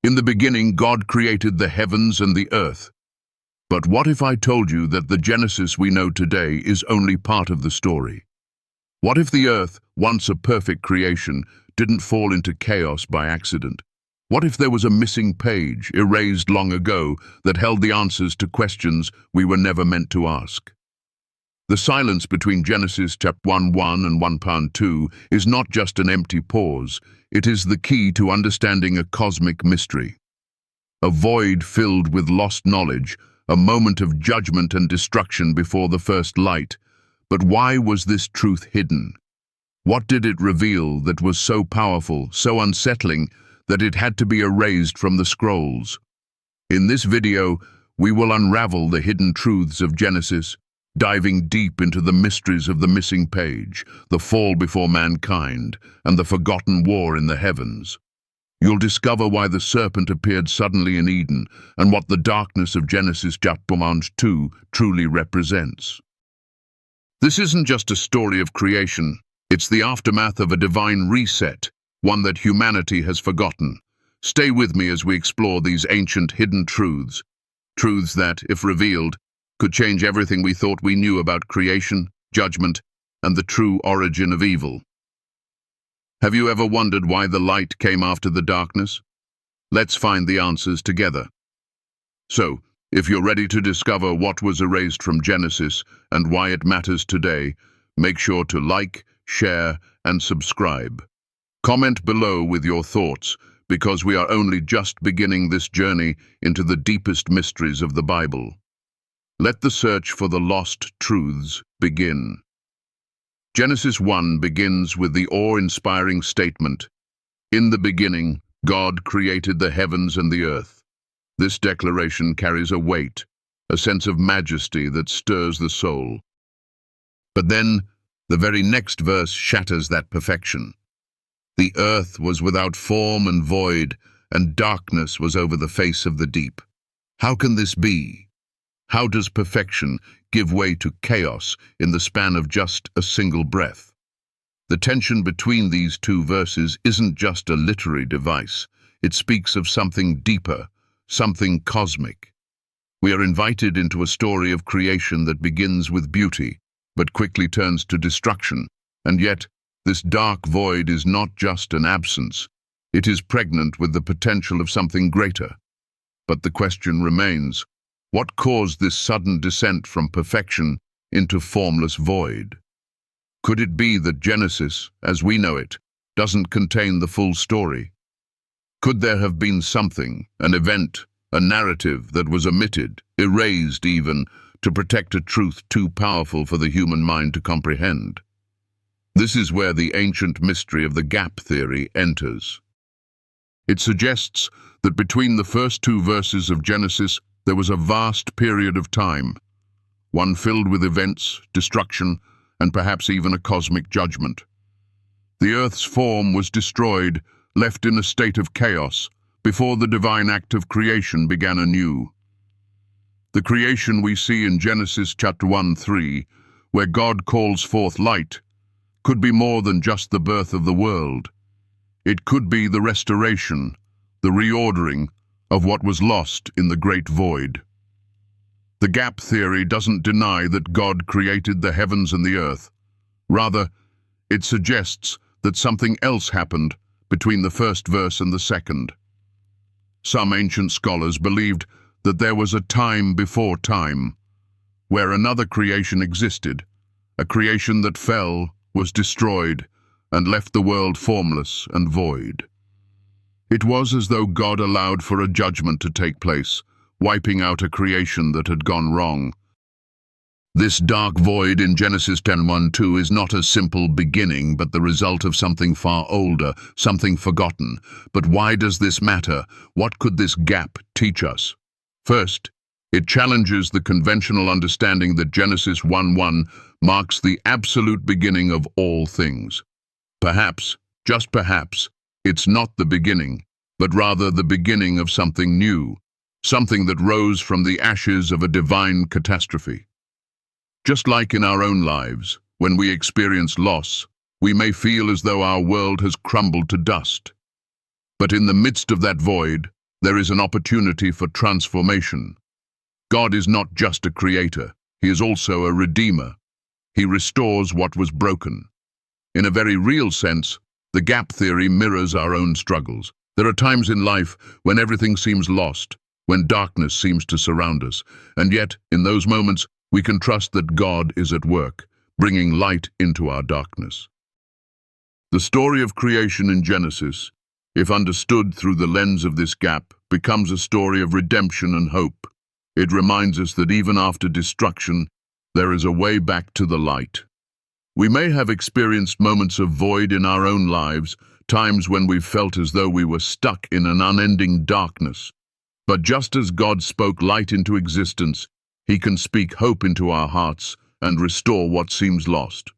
In the beginning, God created the heavens and the earth. But what if I told you that the Genesis we know today is only part of the story? What if the earth, once a perfect creation, didn't fall into chaos by accident? What if there was a missing page, erased long ago, that held the answers to questions we were never meant to ask? The silence between Genesis chapter 1:1 and 1:2 is not just an empty pause, it is the key to understanding a cosmic mystery. A void filled with lost knowledge, a moment of judgment and destruction before the first light. But why was this truth hidden? What did it reveal that was so powerful, so unsettling, that it had to be erased from the scrolls? In this video, we will unravel the hidden truths of Genesis, diving deep into the mysteries of the missing page, the fall before mankind, and the forgotten war in the heavens. You'll discover why the serpent appeared suddenly in Eden and what the darkness of Genesis chapter 1:2 truly represents. This isn't just a story of creation, it's the aftermath of a divine reset, one that humanity has forgotten. Stay with me as we explore these ancient hidden truths, truths that, if revealed, could change everything we thought we knew about creation, judgment, and the true origin of evil. Have you ever wondered why the light came after the darkness? Let's find the answers together. So, if you're ready to discover what was erased from Genesis and why it matters today, make sure to like, share, and subscribe. Comment below with your thoughts, because we are only just beginning this journey into the deepest mysteries of the Bible. Let the search for the lost truths begin. Genesis 1 begins with the awe-inspiring statement, "In the beginning, God created the heavens and the earth." This declaration carries a weight, a sense of majesty that stirs the soul. But then, the very next verse shatters that perfection. "The earth was without form and void, and darkness was over the face of the deep." How can this be? How does perfection give way to chaos in the span of just a single breath? The tension between these two verses isn't just a literary device. It speaks of something deeper, something cosmic. We are invited into a story of creation that begins with beauty, but quickly turns to destruction. And yet, this dark void is not just an absence. It is pregnant with the potential of something greater. But the question remains, what caused this sudden descent from perfection into formless void? Could it be that Genesis, as we know it, doesn't contain the full story? Could there have been something, an event, a narrative that was omitted, erased even, to protect a truth too powerful for the human mind to comprehend? This is where the ancient mystery of the gap theory enters. It suggests that between the first two verses of Genesis, there was a vast period of time, one filled with events, destruction, and perhaps even a cosmic judgment. The earth's form was destroyed, left in a state of chaos, before the divine act of creation began anew. The creation we see in Genesis chapter 1:3, where God calls forth light, could be more than just the birth of the world. It could be the restoration, the reordering, of what was lost in the great void. The gap theory doesn't deny that God created the heavens and the earth. Rather, it suggests that something else happened between the first verse and the second. Some ancient scholars believed that there was a time before time, where another creation existed, a creation that fell, was destroyed, and left the world formless and void. It was as though God allowed for a judgment to take place, wiping out a creation that had gone wrong. This dark void in Genesis 10:1-2 is not a simple beginning, but the result of something far older, something forgotten. But why does this matter? What could this gap teach us? First, it challenges the conventional understanding that Genesis 1:1 marks the absolute beginning of all things. Perhaps, just perhaps, it's not the beginning, but rather the beginning of something new, something that rose from the ashes of a divine catastrophe. Just like in our own lives, when we experience loss, we may feel as though our world has crumbled to dust. But in the midst of that void, there is an opportunity for transformation. God is not just a creator, he is also a redeemer. He restores what was broken. In a very real sense, the gap theory mirrors our own struggles. There are times in life when everything seems lost, when darkness seems to surround us, and yet, in those moments, we can trust that God is at work, bringing light into our darkness. The story of creation in Genesis, if understood through the lens of this gap, becomes a story of redemption and hope. It reminds us that even after destruction, there is a way back to the light. We may have experienced moments of void in our own lives, times when we've felt as though we were stuck in an unending darkness. But just as God spoke light into existence, he can speak hope into our hearts and restore what seems lost.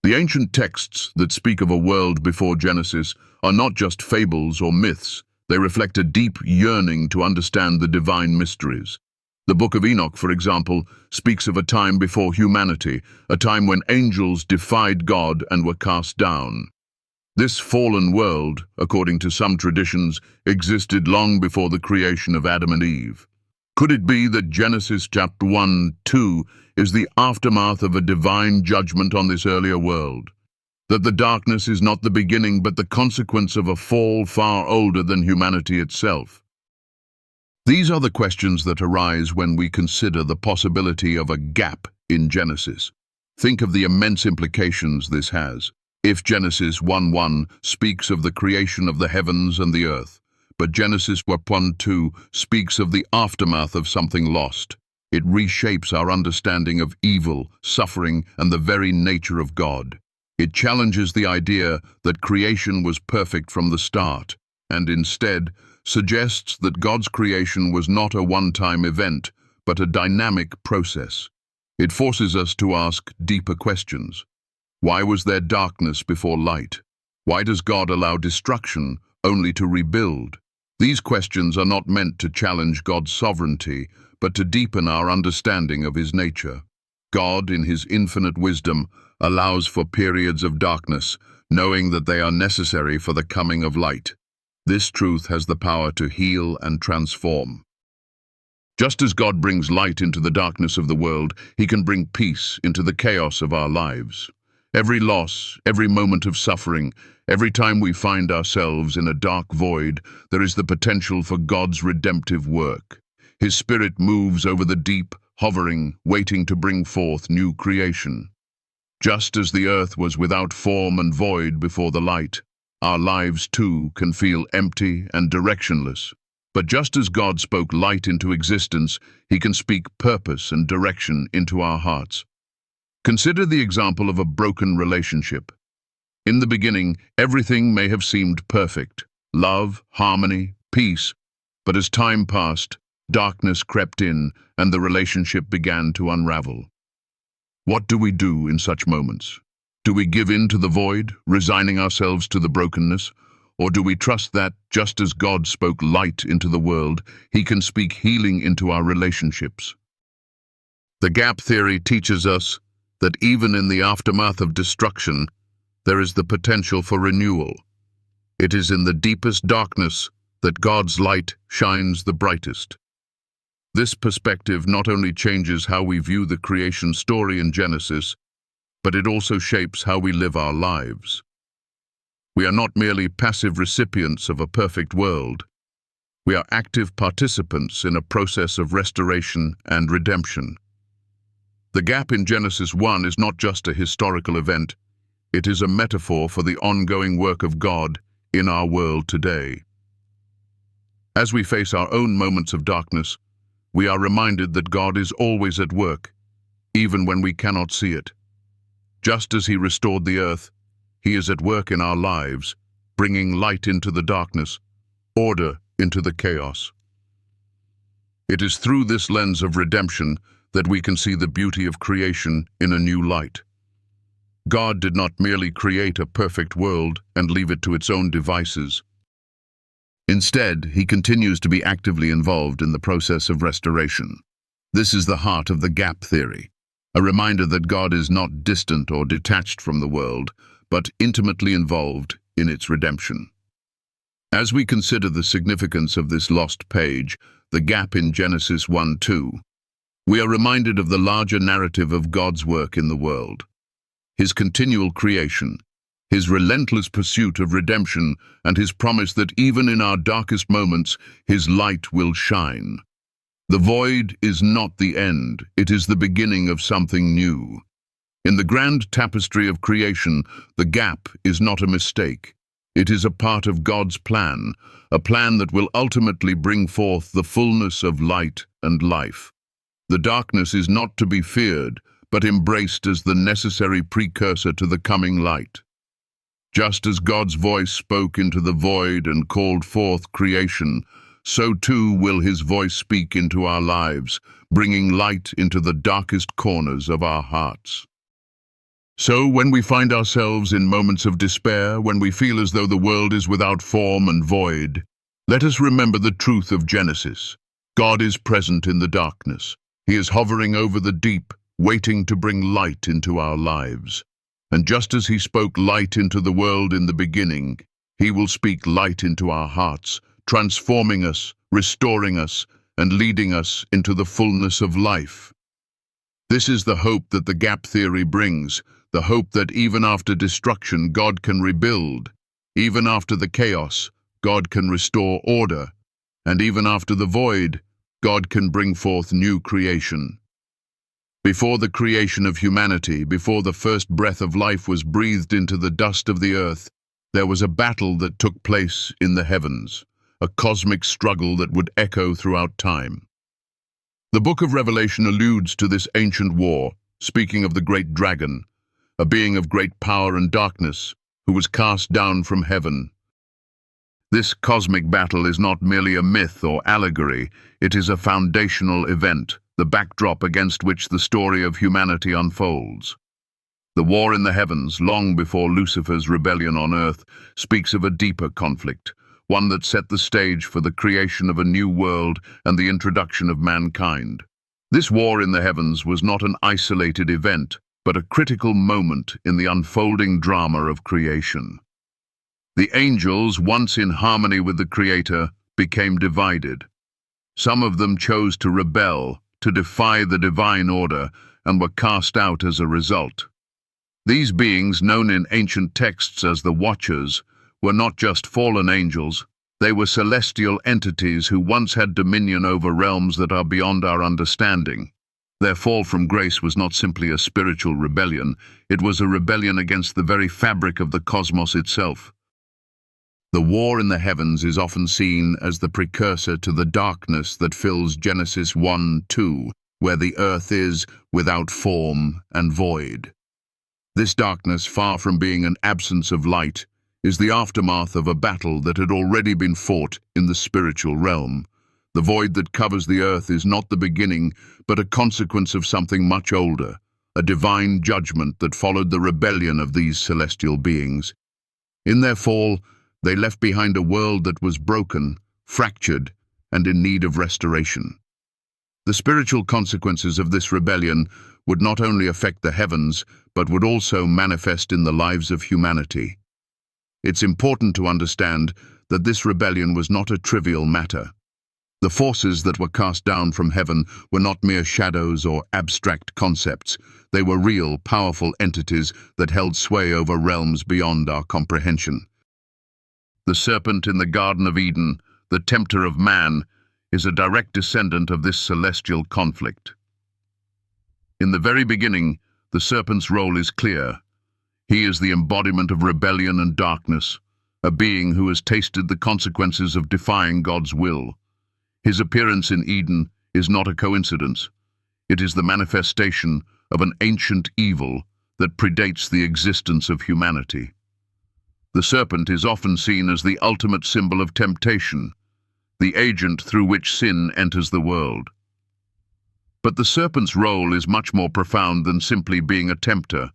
The ancient texts that speak of a world before Genesis are not just fables or myths. They reflect a deep yearning to understand the divine mysteries. The Book of Enoch, for example, speaks of a time before humanity, a time when angels defied God and were cast down. This fallen world, according to some traditions, existed long before the creation of Adam and Eve. Could it be that Genesis chapter 1-2 is the aftermath of a divine judgment on this earlier world? That the darkness is not the beginning but the consequence of a fall far older than humanity itself? These are the questions that arise when we consider the possibility of a gap in Genesis. Think of the immense implications this has. If Genesis 1:1 speaks of the creation of the heavens and the earth, but Genesis 1:2 speaks of the aftermath of something lost, it reshapes our understanding of evil, suffering, and the very nature of God. It challenges the idea that creation was perfect from the start, and instead suggests that God's creation was not a one-time event, but a dynamic process. It forces us to ask deeper questions. Why was there darkness before light? Why does God allow destruction only to rebuild? These questions are not meant to challenge God's sovereignty, but to deepen our understanding of his nature. God, in his infinite wisdom, allows for periods of darkness, knowing that they are necessary for the coming of light. This truth has the power to heal and transform. Just as God brings light into the darkness of the world, he can bring peace into the chaos of our lives. Every loss, every moment of suffering, every time we find ourselves in a dark void, there is the potential for God's redemptive work. His Spirit moves over the deep, hovering, waiting to bring forth new creation. Just as the earth was without form and void before the light, our lives too can feel empty and directionless. But just as God spoke light into existence, he can speak purpose and direction into our hearts. Consider the example of a broken relationship. In the beginning, everything may have seemed perfect: love, harmony, peace. But as time passed, darkness crept in and the relationship began to unravel. What do we do in such moments? Do we give in to the void, resigning ourselves to the brokenness? Or do we trust that, just as God spoke light into the world, he can speak healing into our relationships? The gap theory teaches us that even in the aftermath of destruction, there is the potential for renewal. It is in the deepest darkness that God's light shines the brightest. This perspective not only changes how we view the creation story in Genesis, but it also shapes how we live our lives. We are not merely passive recipients of a perfect world. We are active participants in a process of restoration and redemption. The gap in Genesis 1 is not just a historical event, it is a metaphor for the ongoing work of God in our world today. As we face our own moments of darkness, we are reminded that God is always at work, even when we cannot see it. Just as he restored the earth, he is at work in our lives, bringing light into the darkness, order into the chaos. It is through this lens of redemption that we can see the beauty of creation in a new light. God did not merely create a perfect world and leave it to its own devices. Instead, he continues to be actively involved in the process of restoration. This is the heart of the gap theory, a reminder that God is not distant or detached from the world, but intimately involved in its redemption. As we consider the significance of this lost page, the gap in Genesis 1:2, we are reminded of the larger narrative of God's work in the world. His continual creation, his relentless pursuit of redemption, and his promise that even in our darkest moments, his light will shine. The void is not the end, it is the beginning of something new. In the grand tapestry of creation, the gap is not a mistake. It is a part of God's plan, a plan that will ultimately bring forth the fullness of light and life. The darkness is not to be feared, but embraced as the necessary precursor to the coming light. Just as God's voice spoke into the void and called forth creation, so too will his voice speak into our lives, bringing light into the darkest corners of our hearts. So when we find ourselves in moments of despair, when we feel as though the world is without form and void, let us remember the truth of Genesis. God is present in the darkness. He is hovering over the deep, waiting to bring light into our lives. And just as he spoke light into the world in the beginning, he will speak light into our hearts, transforming us, restoring us, and leading us into the fullness of life. This is the hope that the gap theory brings, the hope that even after destruction, God can rebuild. Even after the chaos, God can restore order. And even after the void, God can bring forth new creation. Before the creation of humanity, before the first breath of life was breathed into the dust of the earth, there was a battle that took place in the heavens, a cosmic struggle that would echo throughout time. The book of Revelation alludes to this ancient war, speaking of the great dragon, a being of great power and darkness, who was cast down from heaven. This cosmic battle is not merely a myth or allegory, it is a foundational event, the backdrop against which the story of humanity unfolds. The war in the heavens, long before Lucifer's rebellion on earth, speaks of a deeper conflict, one that set the stage for the creation of a new world and the introduction of mankind. This war in the heavens was not an isolated event, but a critical moment in the unfolding drama of creation. The angels, once in harmony with the Creator, became divided. Some of them chose to rebel, to defy the divine order, and were cast out as a result. These beings, known in ancient texts as the Watchers, were not just fallen angels, they were celestial entities who once had dominion over realms that are beyond our understanding. Their fall from grace was not simply a spiritual rebellion, it was a rebellion against the very fabric of the cosmos itself. The war in the heavens is often seen as the precursor to the darkness that fills Genesis 1:2, where the earth is without form and void. This darkness, far from being an absence of light, is the aftermath of a battle that had already been fought in the spiritual realm. The void that covers the earth is not the beginning, but a consequence of something much older, a divine judgment that followed the rebellion of these celestial beings. In their fall, they left behind a world that was broken, fractured, and in need of restoration. The spiritual consequences of this rebellion would not only affect the heavens, but would also manifest in the lives of humanity. It's important to understand that this rebellion was not a trivial matter. The forces that were cast down from heaven were not mere shadows or abstract concepts. They were real, powerful entities that held sway over realms beyond our comprehension. The serpent in the Garden of Eden, the tempter of man, is a direct descendant of this celestial conflict. In the very beginning, the serpent's role is clear. He is the embodiment of rebellion and darkness, a being who has tasted the consequences of defying God's will. His appearance in Eden is not a coincidence. It is the manifestation of an ancient evil that predates the existence of humanity. The serpent is often seen as the ultimate symbol of temptation, the agent through which sin enters the world. But the serpent's role is much more profound than simply being a tempter.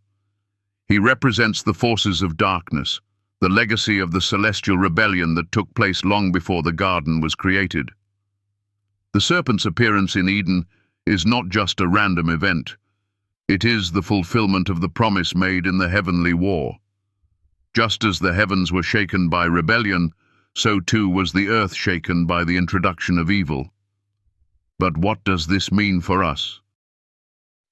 He represents the forces of darkness, the legacy of the celestial rebellion that took place long before the garden was created. The serpent's appearance in Eden is not just a random event. It is the fulfillment of the promise made in the heavenly war. Just as the heavens were shaken by rebellion, so too was the earth shaken by the introduction of evil. But what does this mean for us?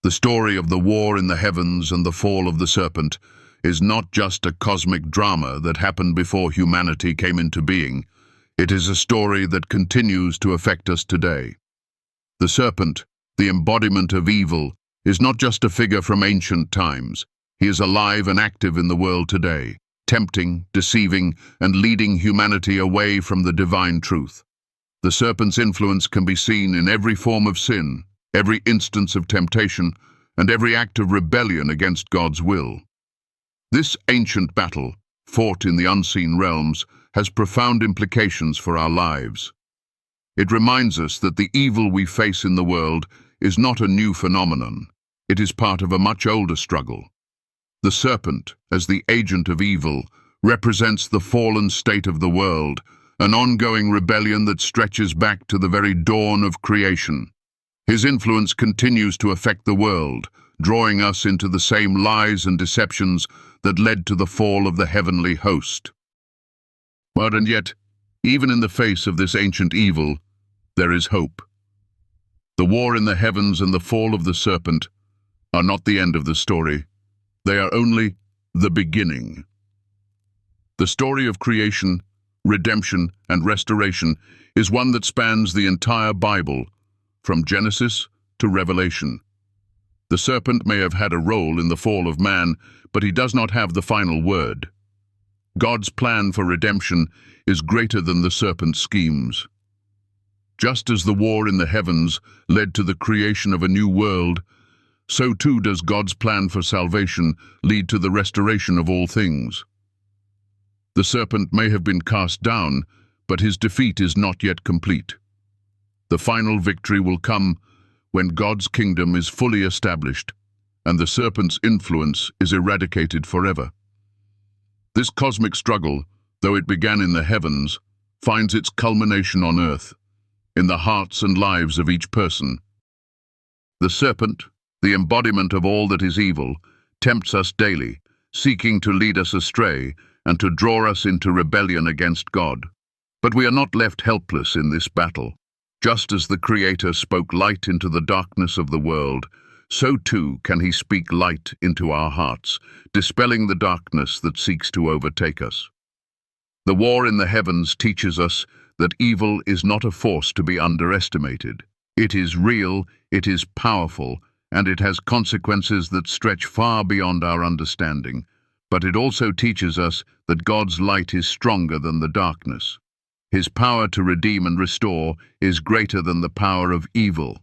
The story of the war in the heavens and the fall of the serpent is not just a cosmic drama that happened before humanity came into being. It is a story that continues to affect us today. The serpent, the embodiment of evil, is not just a figure from ancient times. He is alive and active in the world today, tempting, deceiving, and leading humanity away from the divine truth. The serpent's influence can be seen in every form of sin, every instance of temptation, and every act of rebellion against God's will. This ancient battle, fought in the unseen realms, has profound implications for our lives. It reminds us that the evil we face in the world is not a new phenomenon. It is part of a much older struggle. The serpent, as the agent of evil, represents the fallen state of the world, an ongoing rebellion that stretches back to the very dawn of creation. His influence continues to affect the world, drawing us into the same lies and deceptions that led to the fall of the heavenly host. And yet, even in the face of this ancient evil, there is hope. The war in the heavens and the fall of the serpent are not the end of the story. They are only the beginning. The story of creation, redemption, and restoration is one that spans the entire Bible, from Genesis to Revelation. The serpent may have had a role in the fall of man, but he does not have the final word. God's plan for redemption is greater than the serpent's schemes. Just as the war in the heavens led to the creation of a new world, so too does God's plan for salvation lead to the restoration of all things. The serpent may have been cast down, but his defeat is not yet complete. The final victory will come when God's kingdom is fully established and the serpent's influence is eradicated forever. This cosmic struggle, though it began in the heavens, finds its culmination on earth, in the hearts and lives of each person. The serpent, the embodiment of all that is evil, tempts us daily, seeking to lead us astray and to draw us into rebellion against God. But we are not left helpless in this battle. Just as the Creator spoke light into the darkness of the world, so too can He speak light into our hearts, dispelling the darkness that seeks to overtake us. The war in the heavens teaches us that evil is not a force to be underestimated. It is real, it is powerful, and it has consequences that stretch far beyond our understanding. But it also teaches us that God's light is stronger than the darkness. His power to redeem and restore is greater than the power of evil.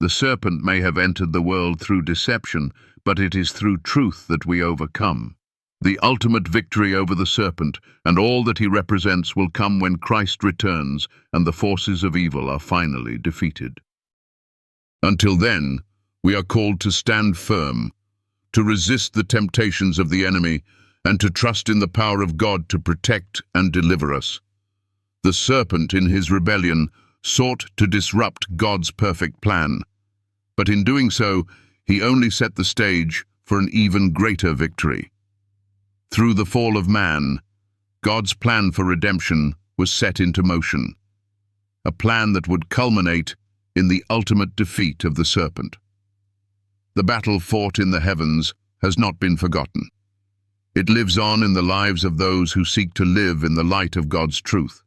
The serpent may have entered the world through deception, but it is through truth that we overcome. The ultimate victory over the serpent and all that he represents will come when Christ returns and the forces of evil are finally defeated. Until then, we are called to stand firm, to resist the temptations of the enemy, and to trust in the power of God to protect and deliver us. The serpent, in his rebellion, sought to disrupt God's perfect plan, but in doing so, he only set the stage for an even greater victory. Through the fall of man, God's plan for redemption was set into motion, a plan that would culminate in the ultimate defeat of the serpent. The battle fought in the heavens has not been forgotten. It lives on in the lives of those who seek to live in the light of God's truth.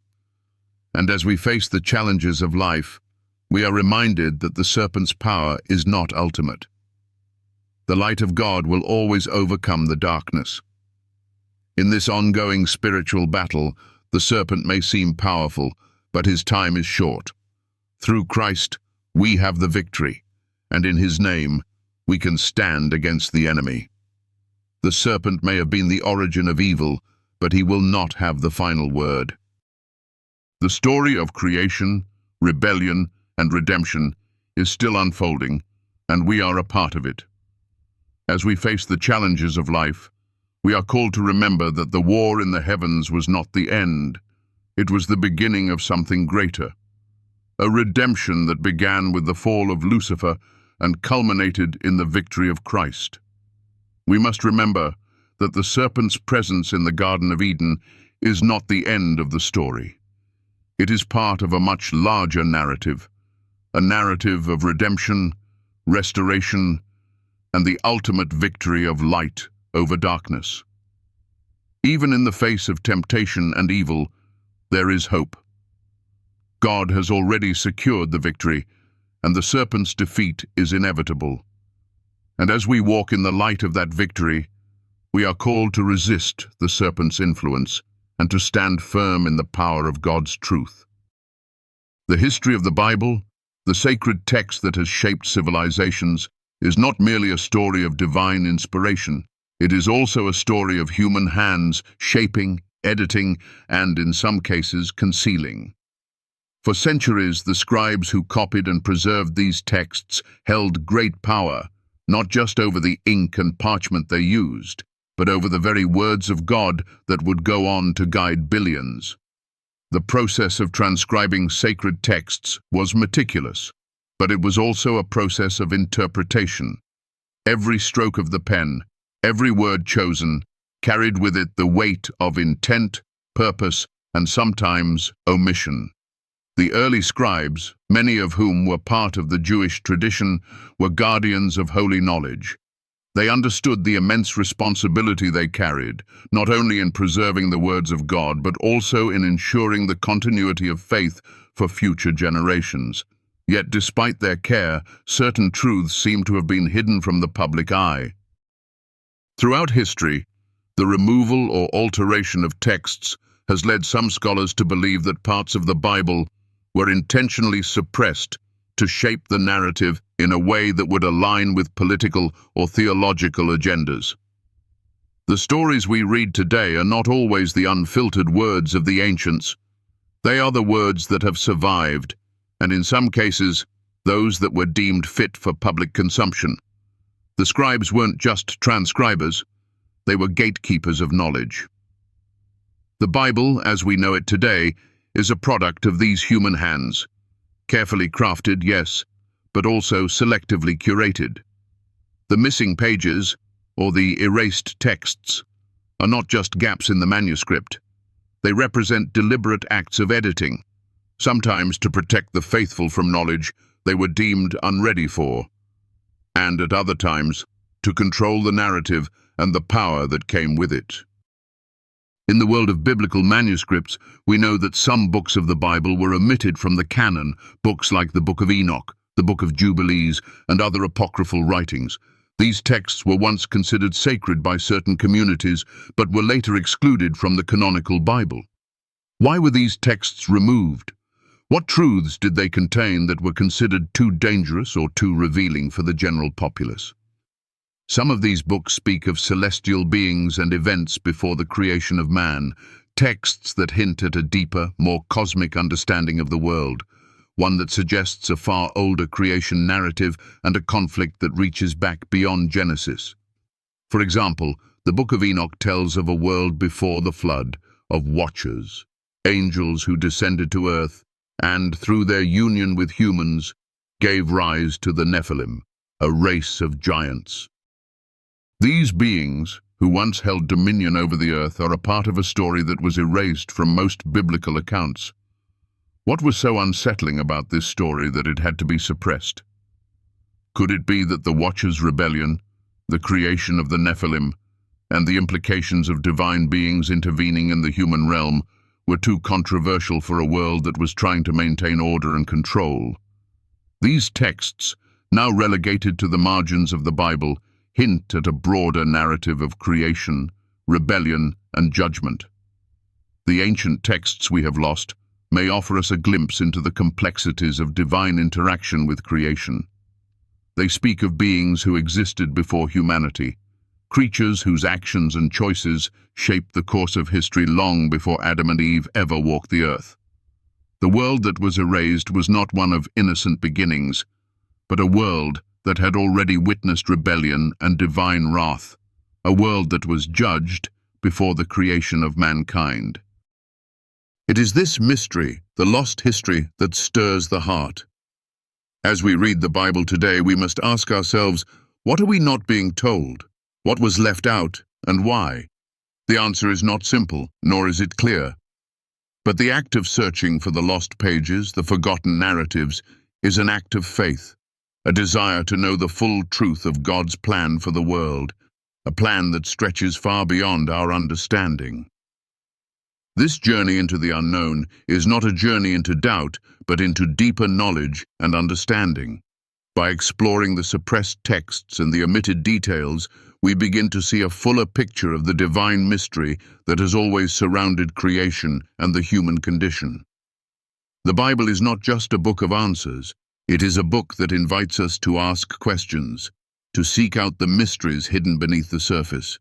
And as we face the challenges of life, we are reminded that the serpent's power is not ultimate. The light of God will always overcome the darkness. In this ongoing spiritual battle, the serpent may seem powerful, but his time is short. Through Christ, we have the victory, and in his name, we can stand against the enemy. The serpent may have been the origin of evil, but he will not have the final word. The story of creation, rebellion, and redemption is still unfolding, and we are a part of it. As we face the challenges of life, we are called to remember that the war in the heavens was not the end. It was the beginning of something greater. A redemption that began with the fall of Lucifer and culminated in the victory of Christ. We must remember that the serpent's presence in the Garden of Eden is not the end of the story. It is part of a much larger narrative, a narrative of redemption, restoration, and the ultimate victory of light over darkness. Even in the face of temptation and evil, there is hope. God has already secured the victory, and the serpent's defeat is inevitable. And as we walk in the light of that victory, we are called to resist the serpent's influence and to stand firm in the power of God's truth. The history of the Bible, the sacred text that has shaped civilizations, is not merely a story of divine inspiration. It is also a story of human hands shaping, editing, and, in some cases, concealing. For centuries, the scribes who copied and preserved these texts held great power, not just over the ink and parchment they used, but over the very words of God that would go on to guide billions. The process of transcribing sacred texts was meticulous, but it was also a process of interpretation. Every stroke of the pen, every word chosen, carried with it the weight of intent, purpose, and sometimes omission. The early scribes, many of whom were part of the Jewish tradition, were guardians of holy knowledge. They understood the immense responsibility they carried, not only in preserving the words of God, but also in ensuring the continuity of faith for future generations. Yet, despite their care, certain truths seem to have been hidden from the public eye. Throughout history, the removal or alteration of texts has led some scholars to believe that parts of the Bible were intentionally suppressed to shape the narrative in a way that would align with political or theological agendas. The stories we read today are not always the unfiltered words of the ancients. They are the words that have survived, and in some cases, those that were deemed fit for public consumption. The scribes weren't just transcribers, they were gatekeepers of knowledge. The Bible, as we know it today, is a product of these human hands, carefully crafted, yes, but also selectively curated. The missing pages, or the erased texts, are not just gaps in the manuscript. They represent deliberate acts of editing, sometimes to protect the faithful from knowledge they were deemed unready for, and at other times to control the narrative and the power that came with it. In the world of biblical manuscripts, we know that some books of the Bible were omitted from the canon, books like the Book of Enoch, the Book of Jubilees, and other apocryphal writings. These texts were once considered sacred by certain communities, but were later excluded from the canonical Bible. Why were these texts removed? What truths did they contain that were considered too dangerous or too revealing for the general populace? Some of these books speak of celestial beings and events before the creation of man, texts that hint at a deeper, more cosmic understanding of the world, one that suggests a far older creation narrative and a conflict that reaches back beyond Genesis. For example, the Book of Enoch tells of a world before the flood, of watchers, angels who descended to earth, and, through their union with humans, gave rise to the Nephilim, a race of giants. These beings, who once held dominion over the earth, are a part of a story that was erased from most biblical accounts. What was so unsettling about this story that it had to be suppressed? Could it be that the Watchers' rebellion, the creation of the Nephilim, and the implications of divine beings intervening in the human realm were too controversial for a world that was trying to maintain order and control? These texts, now relegated to the margins of the Bible, hint at a broader narrative of creation, rebellion, and judgment. The ancient texts we have lost may offer us a glimpse into the complexities of divine interaction with creation. They speak of beings who existed before humanity, creatures whose actions and choices shaped the course of history long before Adam and Eve ever walked the earth. The world that was erased was not one of innocent beginnings, but a world that had already witnessed rebellion and divine wrath, a world that was judged before the creation of mankind. It is this mystery, the lost history, that stirs the heart. As we read the Bible today, we must ask ourselves, what are we not being told? What was left out, and why? The answer is not simple, nor is it clear. But the act of searching for the lost pages, the forgotten narratives, is an act of faith, a desire to know the full truth of God's plan for the world, a plan that stretches far beyond our understanding. This journey into the unknown is not a journey into doubt, but into deeper knowledge and understanding. By exploring the suppressed texts and the omitted details, we begin to see a fuller picture of the divine mystery that has always surrounded creation and the human condition. The Bible is not just a book of answers. It is a book that invites us to ask questions, to seek out the mysteries hidden beneath the surface.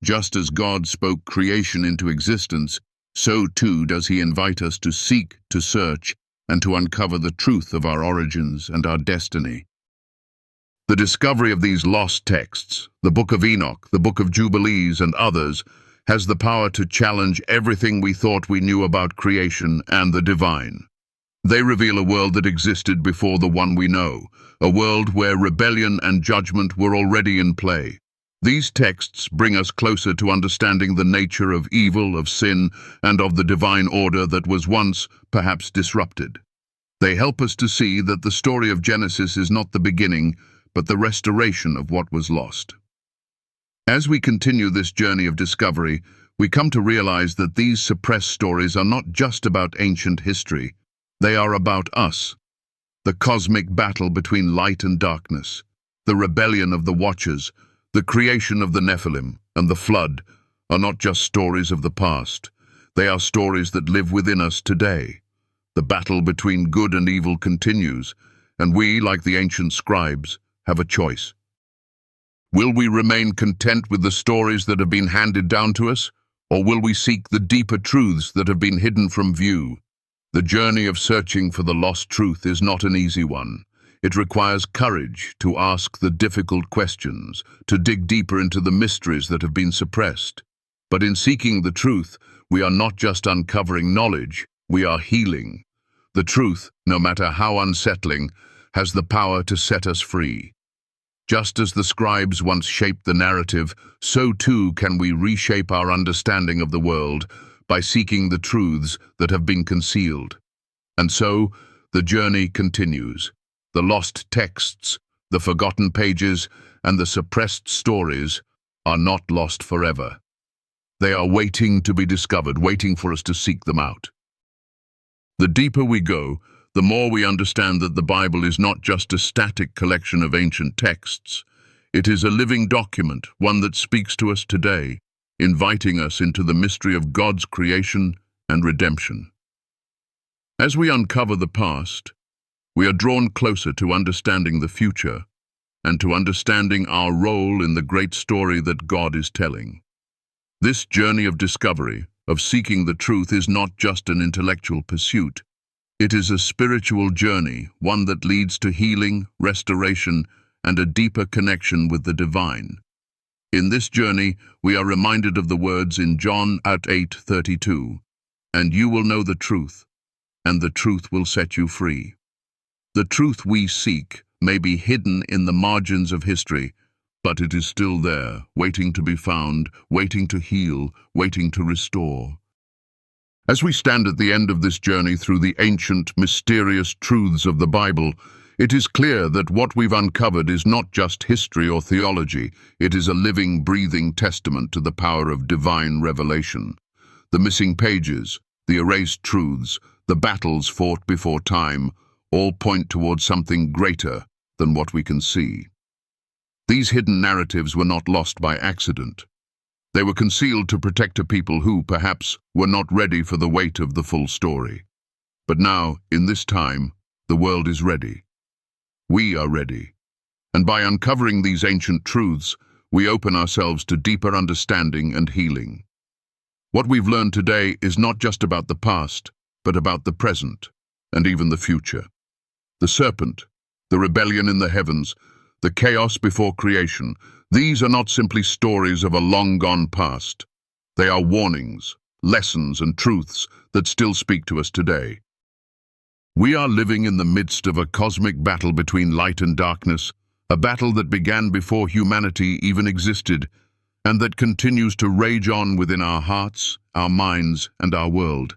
Just as God spoke creation into existence, so too does He invite us to seek, to search, and to uncover the truth of our origins and our destiny. The discovery of these lost texts, the Book of Enoch, the Book of Jubilees, and others, has the power to challenge everything we thought we knew about creation and the divine. They reveal a world that existed before the one we know, a world where rebellion and judgment were already in play. These texts bring us closer to understanding the nature of evil, of sin, and of the divine order that was once, perhaps, disrupted. They help us to see that the story of Genesis is not the beginning, but the restoration of what was lost. As we continue this journey of discovery, we come to realize that these suppressed stories are not just about ancient history. They are about us. The cosmic battle between light and darkness, the rebellion of the Watchers, the creation of the Nephilim, and the flood are not just stories of the past. They are stories that live within us today. The battle between good and evil continues, and we, like the ancient scribes, have a choice. Will we remain content with the stories that have been handed down to us, or will we seek the deeper truths that have been hidden from view? The journey of searching for the lost truth is not an easy one. It requires courage to ask the difficult questions, to dig deeper into the mysteries that have been suppressed. But in seeking the truth, we are not just uncovering knowledge, we are healing. The truth, no matter how unsettling, has the power to set us free. Just as the scribes once shaped the narrative, so too can we reshape our understanding of the world by seeking the truths that have been concealed. And so, the journey continues. The lost texts, the forgotten pages, and the suppressed stories are not lost forever. They are waiting to be discovered, waiting for us to seek them out. The deeper we go, the more we understand that the Bible is not just a static collection of ancient texts. It is a living document, one that speaks to us today, inviting us into the mystery of God's creation and redemption. As we uncover the past, we are drawn closer to understanding the future and to understanding our role in the great story that God is telling. This journey of discovery, of seeking the truth, is not just an intellectual pursuit. It is a spiritual journey, one that leads to healing, restoration, and a deeper connection with the divine. In this journey, we are reminded of the words in John 8:32, "And you will know the truth, and the truth will set you free." The truth we seek may be hidden in the margins of history, but it is still there, waiting to be found, waiting to heal, waiting to restore. As we stand at the end of this journey through the ancient, mysterious truths of the Bible, it is clear that what we've uncovered is not just history or theology. It is a living, breathing testament to the power of divine revelation. The missing pages, the erased truths, the battles fought before time, all point towards something greater than what we can see. These hidden narratives were not lost by accident. They were concealed to protect a people who, perhaps, were not ready for the weight of the full story. But now, in this time, the world is ready. We are ready. And by uncovering these ancient truths, we open ourselves to deeper understanding and healing. What we've learned today is not just about the past, but about the present, and even the future. The serpent, the rebellion in the heavens, the chaos before creation, these are not simply stories of a long-gone past. They are warnings, lessons, and truths that still speak to us today. We are living in the midst of a cosmic battle between light and darkness, a battle that began before humanity even existed, and that continues to rage on within our hearts, our minds, and our world.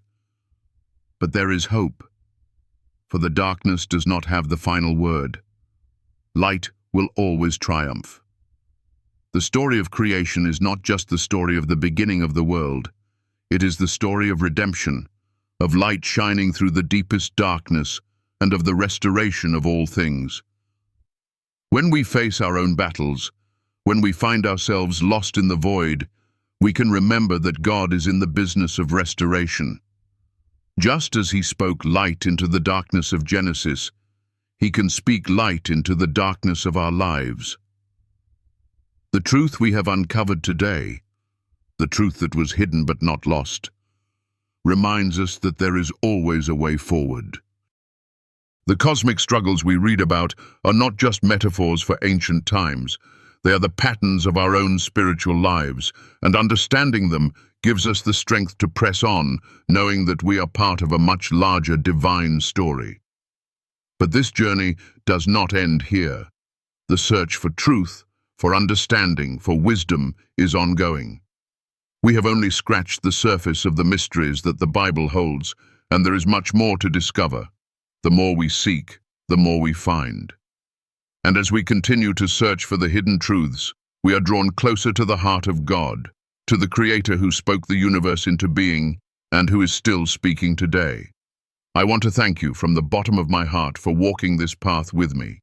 But there is hope, for the darkness does not have the final word. Light will always triumph. The story of creation is not just the story of the beginning of the world. It is the story of redemption, of light shining through the deepest darkness, and of the restoration of all things. When we face our own battles, when we find ourselves lost in the void, we can remember that God is in the business of restoration. Just as He spoke light into the darkness of Genesis, He can speak light into the darkness of our lives. The truth we have uncovered today, the truth that was hidden but not lost, reminds us that there is always a way forward. The cosmic struggles we read about are not just metaphors for ancient times. They are the patterns of our own spiritual lives, and understanding them gives us the strength to press on, knowing that we are part of a much larger divine story. But this journey does not end here. The search for truth, for understanding, for wisdom is ongoing. We have only scratched the surface of the mysteries that the Bible holds, and there is much more to discover. The more we seek, the more we find. And as we continue to search for the hidden truths, we are drawn closer to the heart of God, to the Creator who spoke the universe into being and who is still speaking today. I want to thank you from the bottom of my heart for walking this path with me.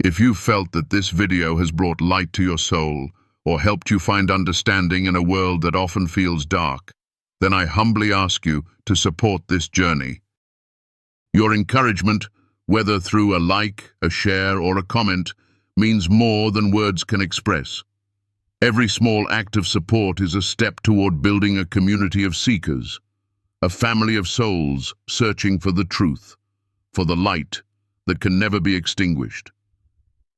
If you felt that this video has brought light to your soul or helped you find understanding in a world that often feels dark, then I humbly ask you to support this journey. Your encouragement, whether through a like, a share, or a comment, means more than words can express. Every small act of support is a step toward building a community of seekers, a family of souls searching for the truth, for the light that can never be extinguished.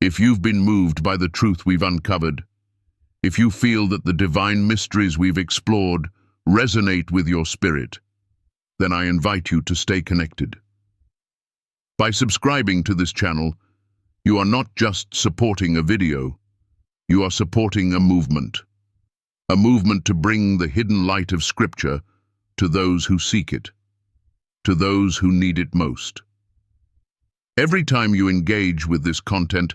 If you've been moved by the truth we've uncovered, if you feel that the divine mysteries we've explored resonate with your spirit, then I invite you to stay connected. By subscribing to this channel, you are not just supporting a video, you are supporting a movement to bring the hidden light of Scripture to those who seek it, to those who need it most. Every time you engage with this content,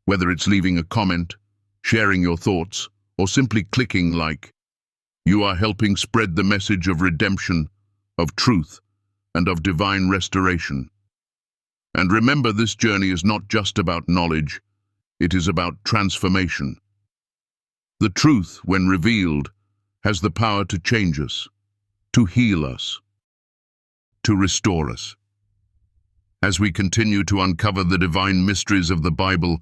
whether it's leaving a comment, sharing your thoughts, or simply clicking like, you are helping spread the message of redemption, of truth, and of divine restoration. And remember, this journey is not just about knowledge, it is about transformation. The truth, when revealed, has the power to change us, to heal us, to restore us. As we continue to uncover the divine mysteries of the Bible,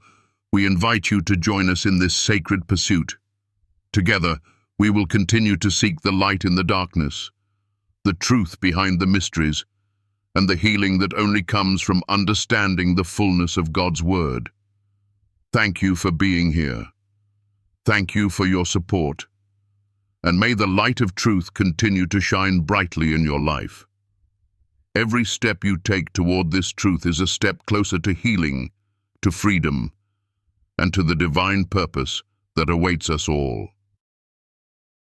we invite you to join us in this sacred pursuit. Together, we will continue to seek the light in the darkness, the truth behind the mysteries, and the healing that only comes from understanding the fullness of God's Word. Thank you for being here. Thank you for your support. And may the light of truth continue to shine brightly in your life. Every step you take toward this truth is a step closer to healing, to freedom, and to the divine purpose that awaits us all.